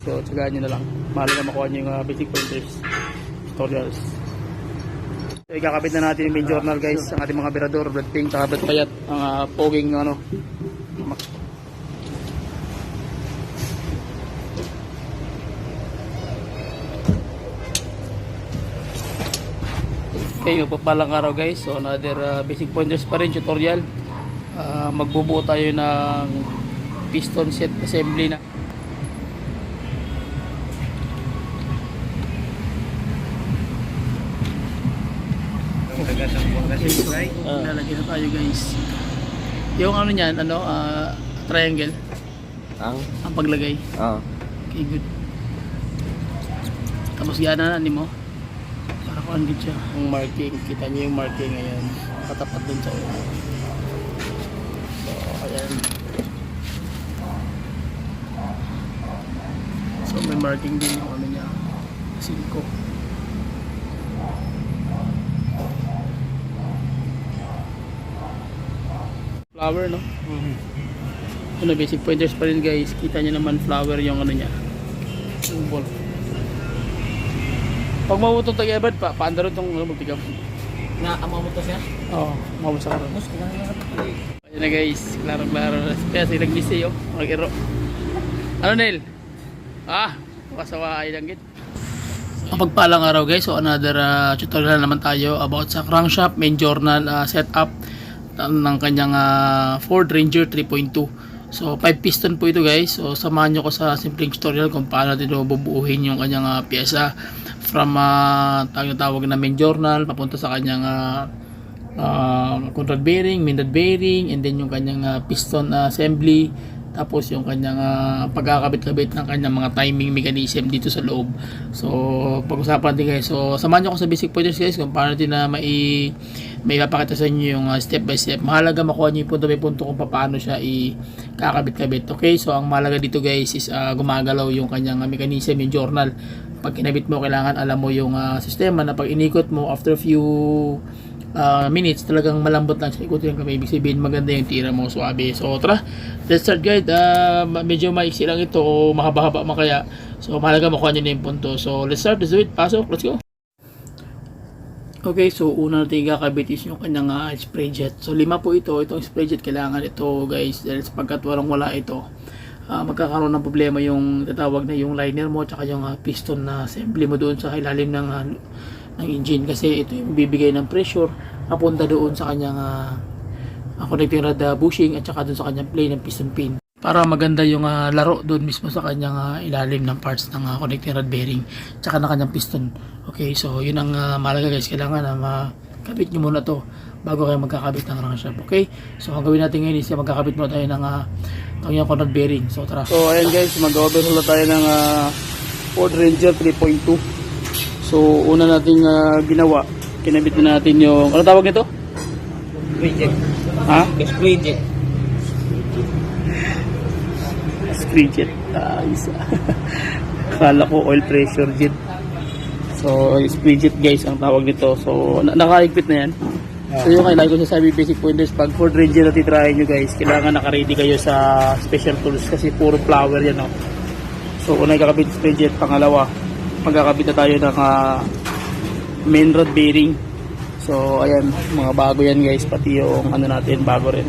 So, tsagaan nyo na lang. Mahal na makuha nyo yung basic pointers tutorials. So, ikakabit na natin yung main journal guys. Ang ating mga birador, brad pink, saka brad payat. Ang poging ano. Okay, papalang araw guys. So, another basic pointers pa rin tutorial. Magbubuo tayo ng piston set assembly na. Okay, so, lalagyan na tayo guys. Yung ano niyan, triangle. Ang paglagay. Okay, good. Tapos gana na mo. Para ko andit siya. Yung marking, kita niyo yung marking ngayon. Katapat dun sa ulo. So, ayan. So, may marking din yung ano niya. 5. Flower, no? Ano, basic pointers pa rin guys. Kita nyo naman flower yung ano niya. Yung ball. Pag mawutong tag-ebad pa, paanda rin itong magtigam. Na amamuto siya? Oo, mawut sa karoon. Ayan na guys, klaro-klaro. Kaya sila nag-misi yun, mag-iro. Ano Neil? Kasawa ay langgit. Pagpalang araw guys, so another tutorial naman tayo about sa crankshaft main journal setup ng kanyang Ford Ranger 3.2. So 5 piston po ito guys. So samahan nyo ko sa simpleng tutorial kung paano natin bubuuhin yung kanyang pyesa from tawag na main journal papunta sa kanyang control bearing, main rod bearing, and then yung kanyang piston assembly, tapos yung kanyang pagkakabit-kabit ng kanyang mga timing mechanism dito sa loob. So pag-usapan din guys. So samahan nyo ko sa basic pointers guys kung paano natin na may papakita sa inyo yung step by step. Mahalaga makuha nyo yung punto by punto kung paano siya i-kakabit-kabit. Okay, so ang mahalaga dito guys is gumagalaw yung kanyang mechanism, yung journal. Pag kinabit mo, kailangan alam mo yung sistema na pag inikot mo after few minutes, talagang malambot lang siya. Ikutin lang kami, ibig sabihin maganda yung tira mo, suabe. So tara, let's start guys. Medyo maiksi lang ito o mahaba-haba man kaya. So mahalaga makuha nyo na yung punto. So let's start, let's do it. Pasok, let's go. Okay, so una natin kakabit is yung kanyang spray jet. So 5 po ito. Itong spray jet kailangan ito guys, dahil sapagkat walang wala ito, magkakaroon ng problema yung tatawag na yung liner mo tsaka yung piston na assembly mo doon sa ilalim ng engine, kasi ito yung bibigay ng pressure papunta doon sa kanyang connecting rod bushing at saka doon sa kanyang plane ng piston pin, para maganda yung laro doon mismo sa kanyang ilalim ng parts ng connecting rod bearing tsaka ng kanyang piston. Okay, so yun ang mahalaga guys. Kailangan na makabit nyo muna to bago kayo magkakabit ng crankshaft. Okay, so ang gawin natin ngayon is magkakabit muna tayo ng kanyang rod bearing. So tara. So ayan guys, mag-overhaul na tayo ng Ford Ranger 3.2. So una nating ginawa, kinabit na natin yung, ano tawag nito? Spray-jet. Spray-jet. Spray-jet. Isa. Akala ko oil pressure jet. So spray-jet guys ang tawag nito. So nakaigpit na yan. So yung kailangan ko sasabi basic pointers, pag Ford Ranger na titrahin nyo guys, kailangan naka-ready kayo sa special tools kasi puro flower yan. So una kakabit spray-jet, pangalawa magkakabit na tayo ng main rod bearing. So ayan, mga bago yan guys, pati yung ano natin bago rin.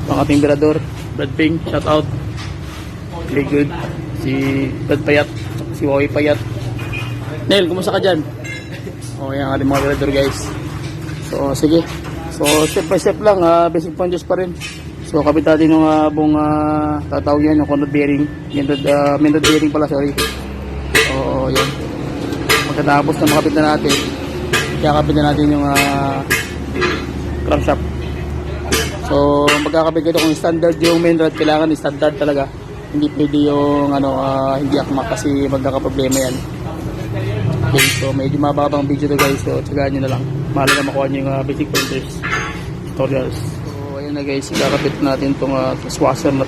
Ang ating birador, Brad Pink, shout out. Very good. Si Brad Payat, si Woy Payat. Neil, kumusta ka dyan? O yan ang ating mga birador guys. So sige, so step by step lang, basic pointers pa rin. So kabit natin yung buong tatawag yan, yung control bearing, main rod bearing pala, sorry. So yan, magkatapos na makabit na natin, kakabit na natin yung crankshaft. So magkakabit ito kung standard yung main rod, kailangan standard talaga, hindi pwede yung hindi akma kasi magkakaproblema yan. Okay, so medyo mababang video to guys, so tsagaan nyo na lang. Mahalaga makuha nyo yung basic pointers tutorials. So ayan na guys, kakabit natin itong truss washer na.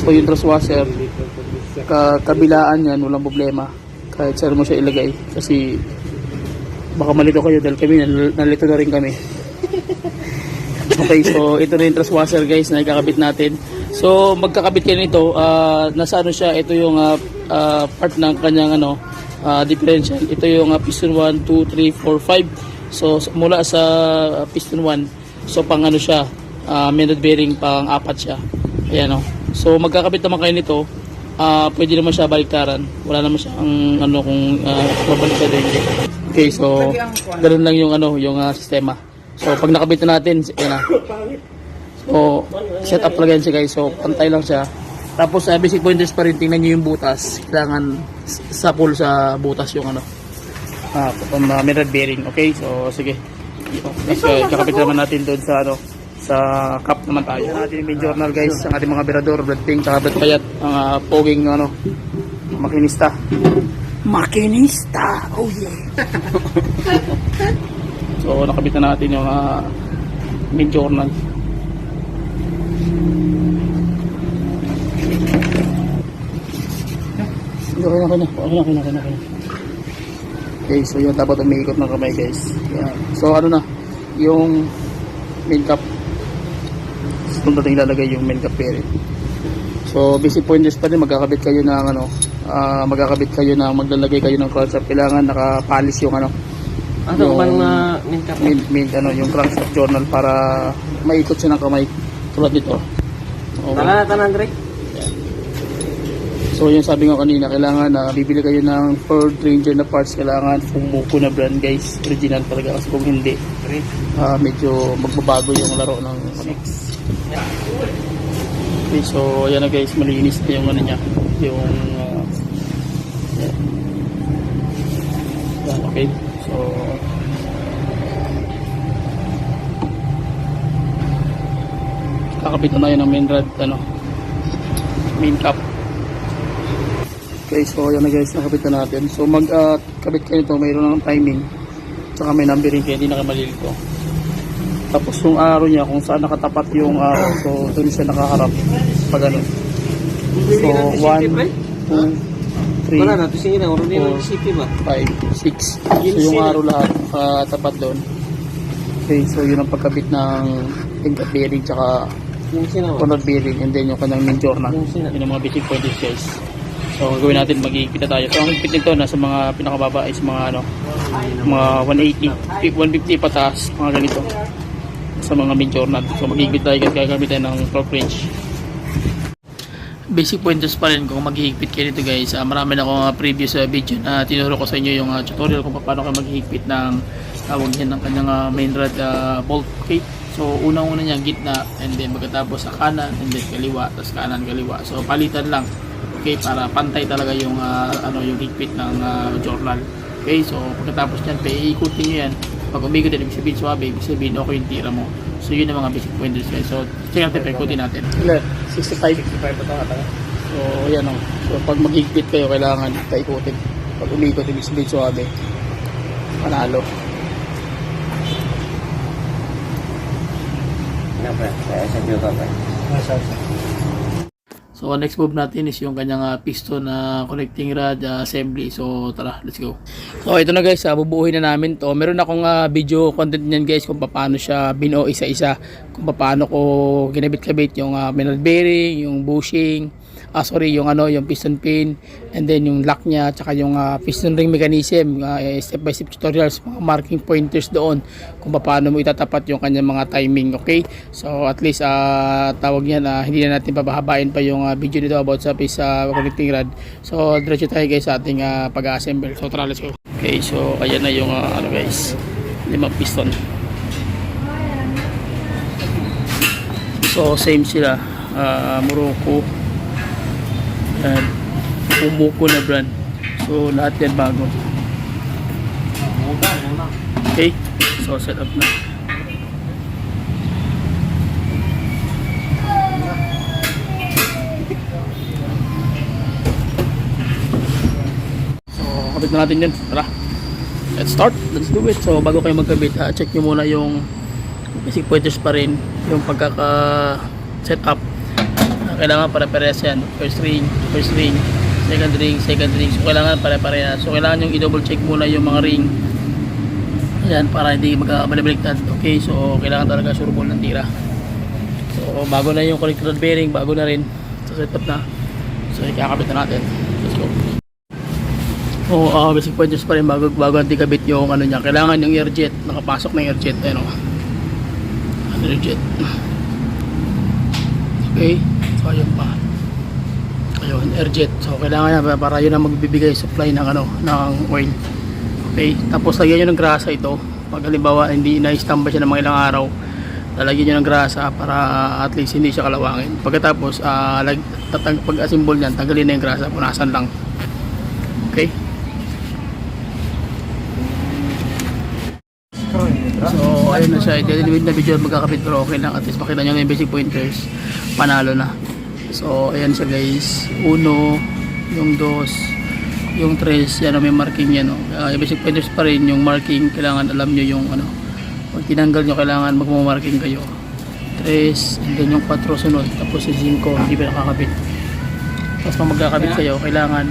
So yung truss washer, kabilaan yan, walang problema kahit saan mo siya ilagay, kasi baka malito kayo dahil kami nalito na rin kami. Okay, so ito na yung truss washer guys na ikakabit natin. So magkakabit kayo nito, nasa ano siya, ito yung part ng kanyang ano, differential. Ito yung piston 1, 2, 3, 4, 5. So mula sa piston 1, so pang ano siya, main rod bearing pang 4 siya. Ayan o. So magkakabit naman kayo nito, pwede naman siya baliktaran. Wala naman siyang ano kung babaliktad o hindi. Okay, so ganoon lang yung ano, yung sistema. So pag nakabit na natin, ayan na. So set up lang yan siya guys. So pantay lang siya. Tapos basic pointers pa rin, tingnan nyo yung butas. Kailangan sa pull sa butas yung ano, main rod bearing. Okay, so sige. Okay, kakabit naman natin doon sa ano, sa cup naman tayo. Natin yung main journal guys, ang ating mga berador, Brad Pink, Brad Payat, ang poging ano, makinista. Makinista! Oh yeah! So nakabit na natin yung main journal. Okay. Okay, so yun, dapat umiikot ng kamay guys. Yan. So ano na, yung main cap. So natin ilalagay yung main cap bearing. So basic pointers pa din, magkakabit kayo ng ano, maglalagay kayo ng crankshaft. Kailangan nakapalis yung ano, yung main cap? main ano, yung crankshaft journal para maikot siya ng kamay tulad nito. Okay. Tanan, Greg. So yung sabi nga kanina, kailangan bibili kayo ng Ford Ranger na parts, kailangan Fumoco na brand guys, original talaga, kasi kung hindi medyo magbabago yung laro ng ano. Okay, so yan na guys, malinis na yung ano niya, yung yan, okay. So kakabit na tayo ng main rod, ano, main cap. Okay, so yan na guys, nakabit na natin. So magkabit kayo nito, mayroon ng timing, tsaka may numbering kaya hindi na kayo malilito. Tapos yung arrow niya, kung saan nakatapat yung arrow, so doon siya nakaharap pag ano. So 1, 2, 3, 4, 5, 6. So yung arrow lahat nakatapat doon. Okay, so yun ang pagkabit ng tingkat bearing tsaka conrod bearing, and then yung kanyang main journal. Yun ang mga basic pointers guys. So gagawin natin, mag-iigpit na tayo. So ang higpit nito nasa mga pinakababa is mga ano, mga 180, 150 pataas, mga ganito sa mga main journal. So mag-iigpit tayo kasi gagamit tayo ng torque wrench. Basic pointers pa rin kung mag-ihigpit kayo nito guys. Marami na akong previous video na tinuro ko sa inyo yung tutorial kung paano kayo mag-ihigpit ng tawag yan ng kanyang main rod bolt. Okay, so unang-una niya gitna, and then magkatapos sa kanan, and then kaliwa, tapos kanan kaliwa. So palitan lang. Okay, para pantay talaga yung ano, yung higpit ng journal. Okay, so pagkatapos niyan, iikutin niyo yan. Pag umikot din, ibig sabihin suwabe, ibig sabihin okay yung tira mo. So yun ang mga basic pointers guys. So check natin, ikutin natin. 65 pa ito. So yan o. So pag mag-higpit kayo, kailangan paikutin. Pag umikot, ibig sabihin suwabe, panalo. So next move natin is yung kanyang piston na connecting rod assembly. So tara, let's go. So ito na guys, bubuuhin na namin to. Meron akong video content niyan guys kung paano siya binuo isa-isa, kung paano ko ginabit-kabit yung main rod bearing, yung bushing, yung ano, yung piston pin, and then yung lock niya, tsaka yung piston ring mechanism, step by step tutorials, mga marking pointers doon kung paano mo itatapat yung kanyang mga timing. Okay, so at least tawag niyan, hindi na natin pabahabain pa yung video nito about sa connecting rod. So diretso tayo guys sa ating pag-assemble. So tara, let's go. Okay, so ayan na yung ano guys, 5 piston. So same sila, Morocco and Fumoco na brand. So lahat yan bago. Okay, so set up na. So kapit na natin yun. Tara, let's start, let's do it. So bago kayo magkabit, check nyo muna yung basic pointers pa rin, yung pagkaka set up. Kailangan pare-parehas yan. First ring, second ring. So kailangan pare-parehas. So kailangan yung i-double check muna yung mga ring. Ayan, para hindi magkabalibaliktad. Okay, so kailangan talaga sureball ng tira. So So bago na yung connector bearing, bago na rin. So set up na. So ikakabit na natin. Let's go. Basic pointers pa rin bago natin kabit yung ano niya. Kailangan yung air jet, nakapasok na yung air jet. Ayun o. Air jet. Okay. So ayun pa. Ayun, air jet. So kailangan yan para yun ang magbibigay supply ng ano, ng oil. Okay. Tapos lagyan nyo ng grasa ito. Pag halimbawa hindi na-standby siya ng mga ilang araw, lalagyan nyo ng grasa para at least hindi siya kalawangin. Pagkatapos pag-assemble nyan, tanggalin na yung grasa, punasan lang. Okay. So ayun na siya, i-delete na video magkakapit, pero okay lang, at least makita nyo na yung basic pointers, panalo na. So ayan siya guys, 1, yung 2, yung 3, yan o, may marking yan o. Yung basic pointers pa rin, yung marking, kailangan alam nyo yung ano, pag tinanggal nyo kailangan magmamarking kayo. 3, and then yung 4 sunod, tapos yung 5 hindi pa nakakabit. Tapos pag magkakabit kayo, kailangan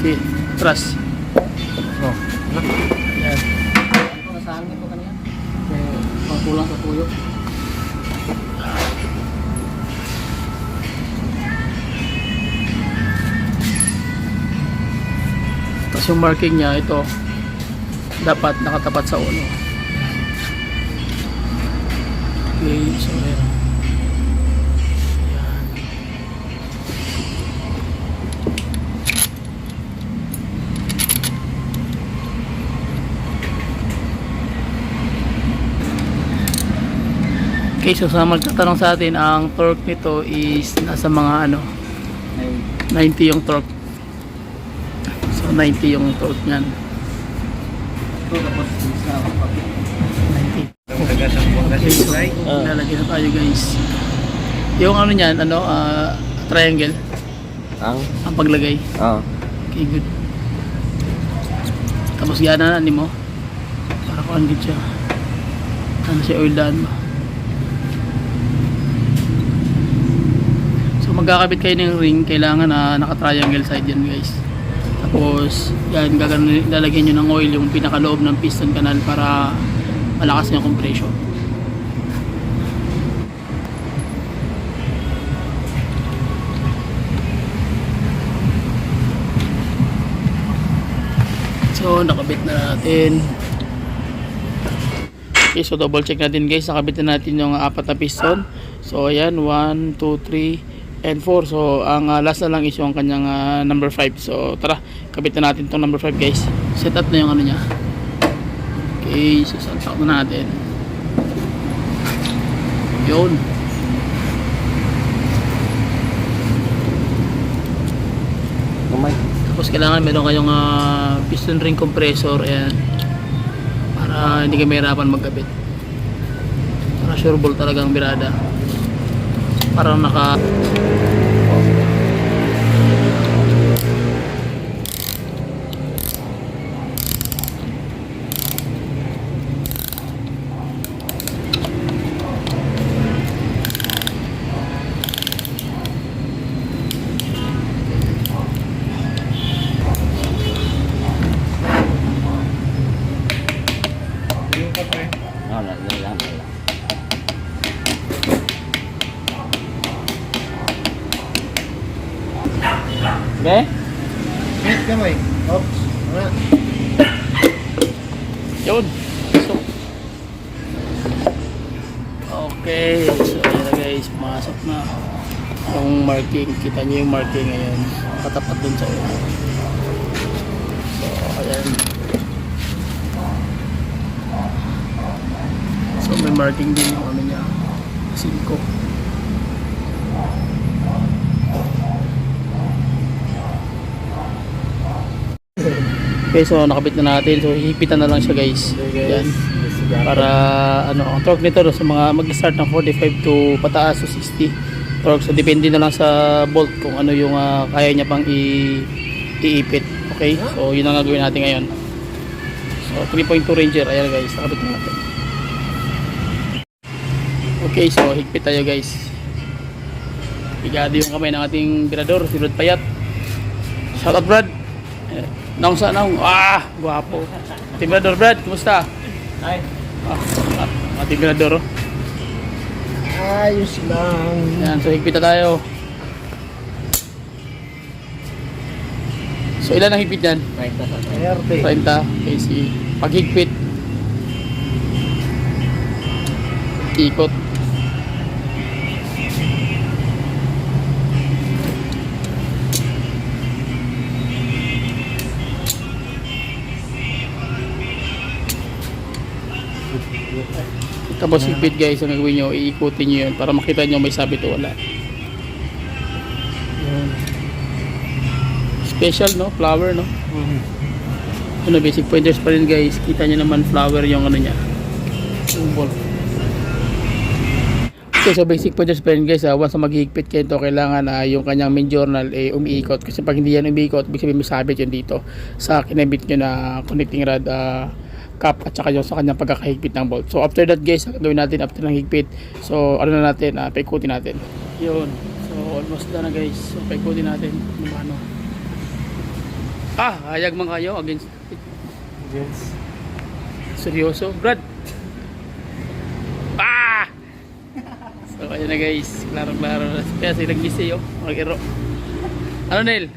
si truss. Oh. Ayan. Saan ito kanina? Kulang sa tuyo. Tapos yung marking niya, ito dapat nakatapat sa ulo. Okay, so ayan. Okay, so sa magtatanong sa atin, ang torque nito is nasa mga ano, 90 yung torque. So 90 yung torque niyan. Tapos sa 90. Okay, so lalagyan na tayo guys. Yung ano niyan, ano, triangle ang paglagay. Okay, good. Tapos gana na ni mo. Para ko andit siya. Ano siya, oil daan mo. Magkakabit kayo ng ring, kailangan na naka-triangle side yan guys. Tapos yan, lalagyan nyo ng oil yung pinakaloob ng piston canal para malakas yung compression. So nakabit na natin. Okay, so double check natin guys, nakabit na natin yung 4 na piston. So ayan, 1, 2, 3 and 4. So ang last na lang is yung kanyang number 5. So tara, kabit na natin tong number 5 guys. Set up na yung ano niya. Okay, so salpak na natin. Yun. Tapos kailangan meron kayong piston ring compressor, ayan, para hindi kayo mahirapan magkabit. Para sure ball talagang birada. Parang naka okay? Wait ka mo eh. Oops. Yun. So, okay. So, ayan na guys. Pumasok na yung marking. Kita nyo yung marking ngayon. Katapat dun sa ulo. So, ayan. So, may marking din yung ano niya. 5. Okay, so nakabit na natin. So hihipitan na lang siya guys. Yan. Para ano, ang torque nito sa mga mag-start ng 45 to pataas to 60 torque. So depende na lang sa bolt kung ano yung kaya niya pang iipit. Okay? So yun ang gagawin natin ngayon. So 3.2 Ranger. Ayan guys, nakabit na natin. Okay, so higpit tayo guys. Bigado yung kamay ng ating birador, si Brad Payat. Shout out Brad. Naong sa naong. Guwapo. Timbrador Brad, kumusta? Ay. Timbrador. Ayos lang. Yan, so higpit na tayo. So ilan ang higpit yan? 30. 30 kc. Pag higpit, ikot. Tapos higpit guys, ang gagawin nyo, iikutin nyo yun para makita nyo may sabit o wala. Yan. Special no, flower no. Mhm. Ano, basic pointers pa rin guys. Kita nyo naman flower yung ano niya, symbol. Okay, so basic pointers pa rin guys. Once na maghihigpit kayo ito, kailangan yung kanyang main journal umiikot. Kasi pag hindi yan umiikot, ibig sabihin may sabit yun dito sa kinabit nyo na connecting rod cap at saka yung sa kanyang pagkakahigpit ng bolt. So after that guys, ang gawin natin after ng higpit, so ano na natin, paikutin natin. Yun. So almost done na guys. So paikutin natin yung ano. Hayag man kayo against it. Yes. Seryoso, Brad. So ayan na guys, klaro-klaro. Kaya silang gisi yo, mag-iro. Ano Nel?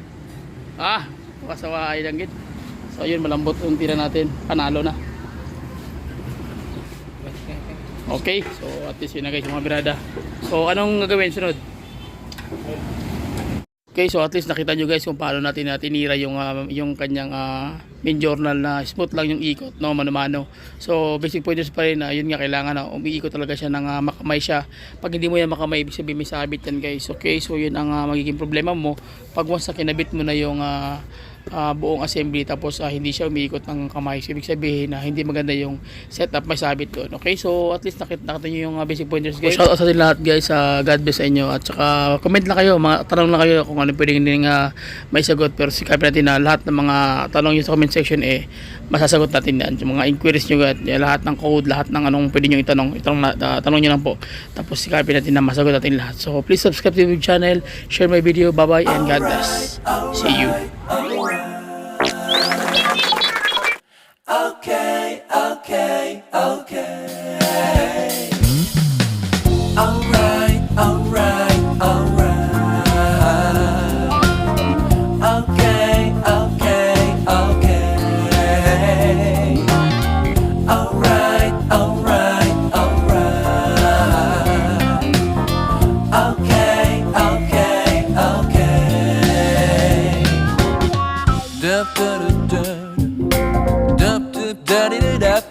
Kasawa ay langgit. So ayun, malambot yung tira natin. Panalo na. Okay, so at least yun na guys, yung mga birada. So anong gagawin sunod? Okay, so at least nakita nyo guys kung paano natin tinira yung kanyang main journal na smooth lang yung ikot, no, mano-mano. So basic pointers pa rin na yun nga, kailangan na umiikot talaga siya ng makamay siya. Pag hindi mo yan makamay, ibig sabihin may sabit yan guys. Okay, so yun ang magiging problema mo pag once na kinabit mo na yung buong assembly tapos hindi siya umiikot ng kamay. So ibig sabihin na hindi maganda yung setup, may sabit doon. Okay, so at least nakita nyo yung basic pointers guys. Shout out sa atin lahat guys, God bless sa inyo, at saka comment lang kayo, mga tanong lang kayo kung ano pwedeng din may sagot, pero sikapin natin na lahat ng mga tanong nyo sa comment section masasagot natin yan. Yung mga inquiries nyo lahat ng code, lahat ng anong pwede nyo itanong nyo lang po, tapos sikapin natin na masagot natin lahat. So please subscribe to the channel, share my video, bye bye and God bless. See you. Okay, okay, okay. Alright, alright, alright. Okay, okay, okay. Alright, alright, alright. Okay, okay, okay. Da da da da. Da da da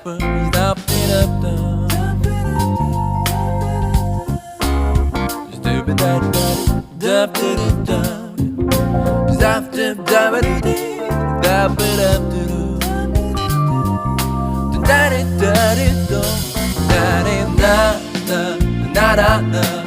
da da.